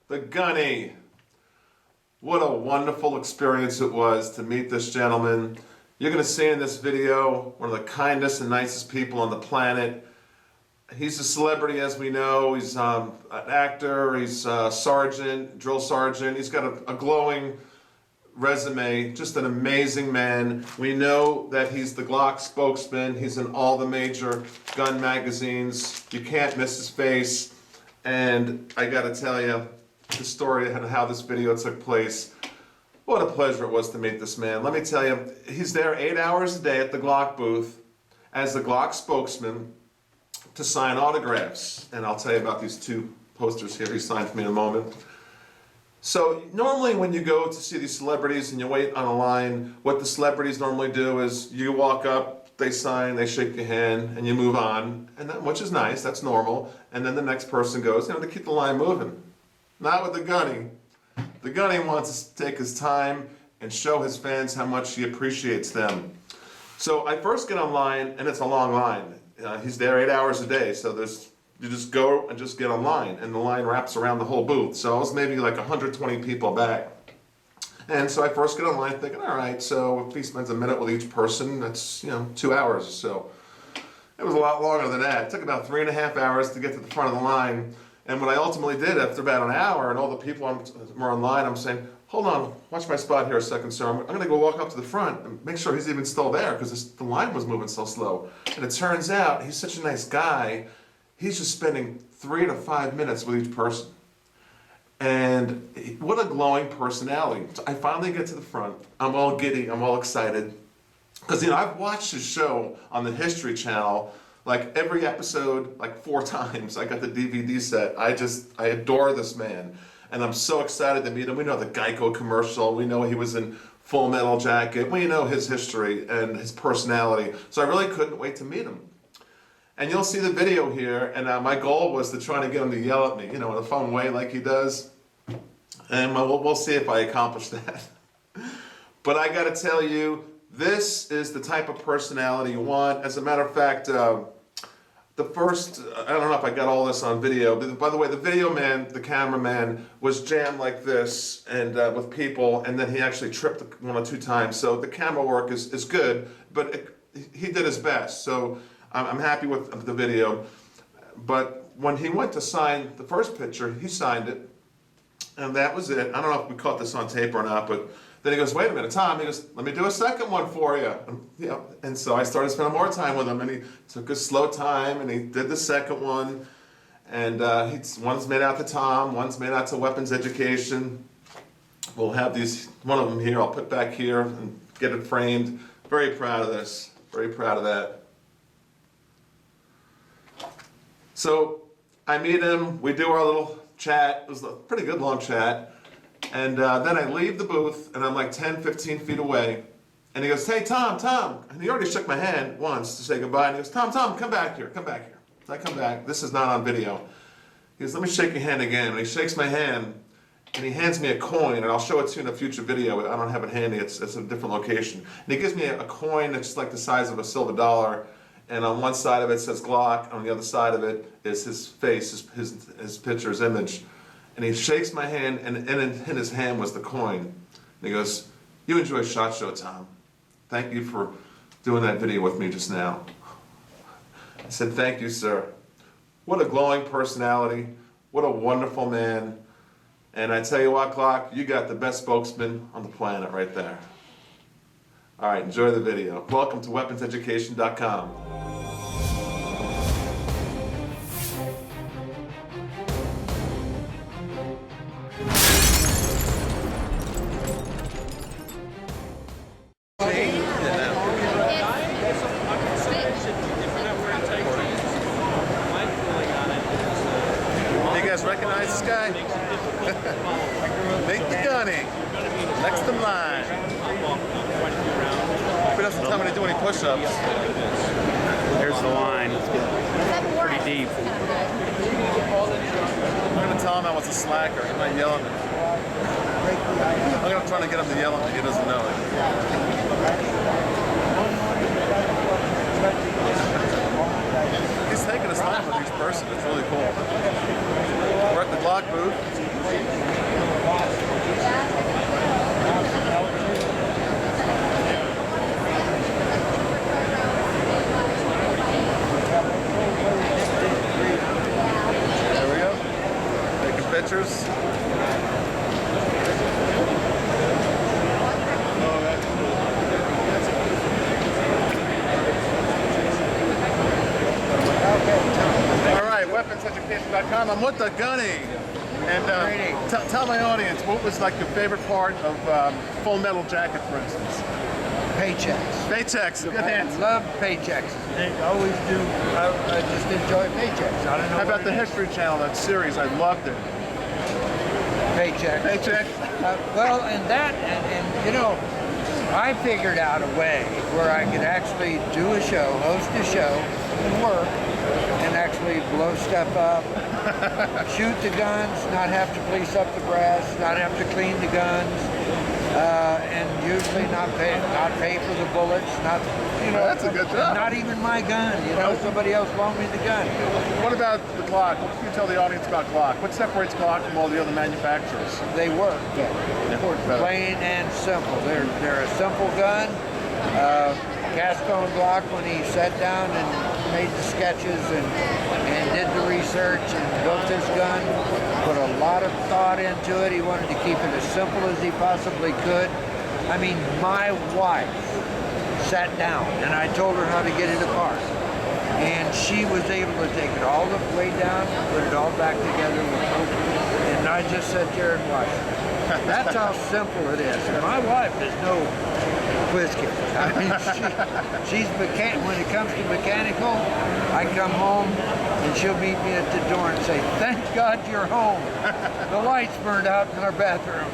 the Gunny. What a wonderful experience it was to meet this gentleman. You're going to see in this video one of the kindest and nicest people on the planet. He's a celebrity, as we know. He's an actor, he's a sergeant, drill sergeant. He's got a glowing resume, just an amazing man. We know that he's the Glock spokesman. He's in all the major gun magazines. You can't miss his face. And I gotta tell you, the story and how this video took place, what a pleasure it was to meet this man. Let me tell you, he's there 8 hours a day at the Glock booth as the Glock spokesman to sign autographs. And I'll tell you about these two posters here he signed for me in a moment. So normally when you go to see these celebrities and you wait on a line, what the celebrities normally do is you walk up, they sign, they shake your hand, and you move on, and that, which is nice, that's normal, and then the next person goes, to keep the line moving. Not with the Gunny. The Gunny wants to take his time and show his fans how much he appreciates them. So I first get online, and it's a long line. He's there 8 hours a day, so you just go and just get online, and the line wraps around the whole booth. So I was maybe like 120 people back. And so I first get online thinking, all right, so if he spends a minute with each person, that's 2 hours or so. It was a lot longer than that. It took about 3.5 hours to get to the front of the line. And what I ultimately did after about an hour, and all the people were online, I'm saying, hold on, watch my spot here a second, sir. I'm going to go walk up to the front and make sure he's even still there, because the line was moving so slow. And it turns out he's such a nice guy, he's just spending 3 to 5 minutes with each person. And what a glowing personality. So I finally get to the front. I'm all giddy, I'm all excited. Because I've watched his show on the History Channel, like every episode, like 4 times. I got the DVD set. I adore this man. And I'm so excited to meet him. We know the Geico commercial. We know he was in Full Metal Jacket. We know his history and his personality. So I really couldn't wait to meet him. And you'll see the video here, and my goal was to try to get him to yell at me, in a fun way like he does. And we'll see if I accomplish that. But I gotta tell you, this is the type of personality you want. As a matter of fact, the first, I don't know if I got all this on video, but by the way, the video man, the cameraman, was jammed like this and with people, and then he actually tripped 1 or 2 times. So the camera work is good, but he did his best. So I'm happy with the video. But when he went to sign the first picture, he signed it, and that was it. I don't know if we caught this on tape or not, but then he goes, wait a minute, Tom, he goes, let me do a second one for you. And so I started spending more time with him, and he took a slow time, and he did the second one. And one's made out to Tom, one's made out to Weapons Education. We'll have one of them here, I'll put back here and get it framed. Very proud of this, very proud of that. So I meet him, we do our little chat. It was a pretty good long chat. And then I leave the booth, and I'm like 10, 15 feet away. And he goes, hey, Tom. And he already shook my hand once to say goodbye. And he goes, Tom, come back here, come back here. So I come back. This is not on video. He goes, let me shake your hand again. And he shakes my hand, and he hands me a coin, and I'll show it to you in a future video. I don't have it handy. It's a different location. And he gives me a coin that's like the size of a silver dollar. And on one side of it says Glock, on the other side of it is his face, his picture, his image. And he shakes my hand, and in his hand was the coin. And he goes, you enjoy SHOT Show, Tom. Thank you for doing that video with me just now. I said, thank you, sir. What a glowing personality. What a wonderful man. And I tell you what, Glock, you got the best spokesman on the planet right there. All right, enjoy the video. Welcome to weaponseducation.com. You guys recognize this guy? Ermey the Gunny. Next in line. He doesn't tell me to do any push-ups. There's the line. Pretty deep. I'm going to tell him I was a slacker. He might yell at me. I'm going to try to get him to yell at me. He doesn't know it. He's taking his time with each person. It's really cool. We're at the Glock booth. pictures. All right, weaponseducation.com. I'm with the Gunny. And tell my audience, what was like your favorite part of Full Metal Jacket, for instance? Paychecks. Paychecks, good I answer. love paychecks. They always do. I just enjoy paychecks. I don't know. How about what the it is. History Channel, that series? I loved it. Paychecks? Paycheck? Well, and you know, I figured out a way where I could actually do a show, host a show, and work, and actually blow stuff up, shoot the guns, not have to police up the brass, not have to clean the guns, and usually not pay for the bullets, not, you know, That's a good job. Not even my gun, you know, somebody else loaned me the gun. What about the Glock? What can you tell the audience about Glock? What separates Glock from all the other manufacturers? They work better. They work better. Plain and simple. They're a simple gun. Gaston Glock, when he sat down and made the sketches and did the research and built this gun, put a lot of thought into it. He wanted to keep it as simple as he possibly could. I mean, my wife sat down and I told her how to get it apart. And she was able to take it all the way down, put it all back together and I just sat there and watched it. That's how simple it is. And my wife is no whiz kid. I mean, she's when it comes to mechanical, I come home and she'll meet me at the door and say, "Thank God you're home. The lights burned out in our bathroom."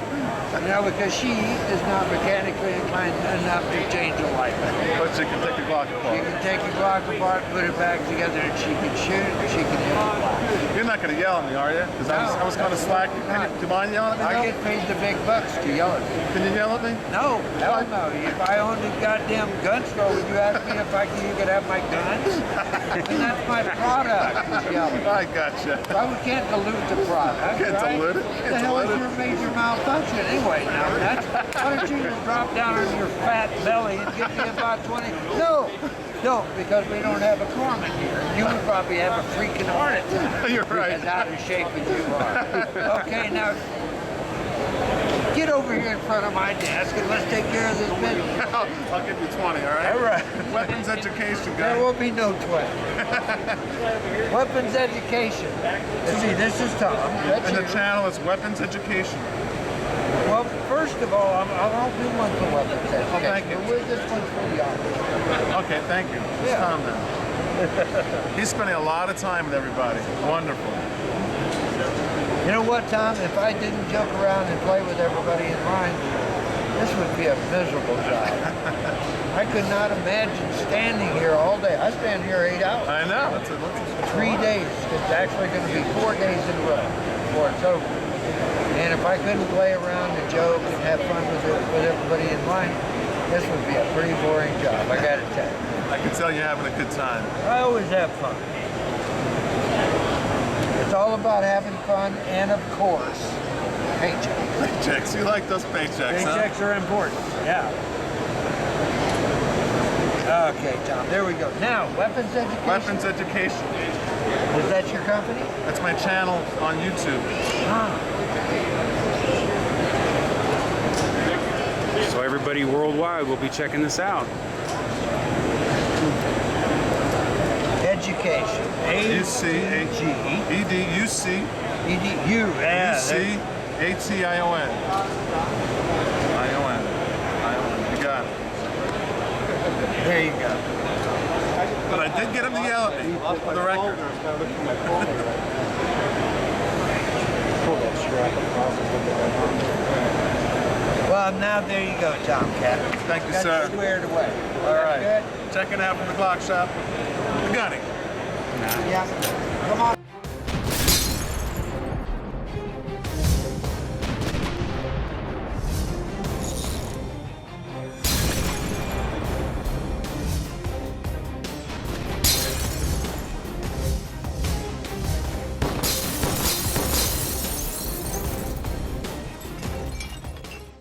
You know, because she is not mechanically inclined enough to change a light. But she can take the Glock She apart. can take a Glock apart, put it back together, and she can shoot, and she can hit the blast. You're not going to yell at me, are you? Because I was kind of slack. Do you mind yelling at me? I now? get paid the big bucks to yell at me. Can you yell at me? No, hell no. If I owned a goddamn gun store, would you ask me if you could have my guns? And that's my product, is yelling. I gotcha. Well, we can't dilute the product, Can't right? dilute it. What the hell is your major malfunction anyway now? Why don't you just drop down on your fat belly and give me about 20? No, because we don't have a corpsman here. You would probably have a freaking heart attack. You're right. As out of shape as you are. Okay, now get over here in front of my desk and let's take care of this business. I'll give you 20, all right? All right. Weapons education, There guy. will be no 20. Weapons education. Let's see, this is Tom. That's And the you. channel is Weapons Education. Well, first of all, I'll do one for weapons education. Oh, thank you. But this one's for the office. Okay, thank you. It's Yeah. Tom now. He's spending a lot of time with everybody. Wonderful. You know what, Tom? If I didn't joke around and play with everybody in line, this would be a miserable job. I could not imagine standing here all day. I stand here 8 hours. I know. It's 3 days. It's actually going to be 4 days in a row before it's over. And if I couldn't play around and joke and have fun with everybody in line, this would be a pretty boring job, I gotta tell you. I can tell you're having a good time. I always have fun. It's all about having fun and, of course, paychecks. Paychecks. You like those paychecks, huh? Paychecks are important, yeah. Okay, Tom, there we go. Now, weapons education. Weapons Education. Is that your company? That's my channel on YouTube. So everybody worldwide will be checking this out. Education. U-C-H-E-D-U-C. E-D-U. Yeah. U-C-A-T-I-O-N. I-O-N. I-O-N. You got it. There you go. But I did get him to yell at me, for the record. Well, now there you go, Tomcat. Thank you, Got sir. squared away. All right. Good? Checking out from the Glock shop. The Gunny. Yeah. Come on.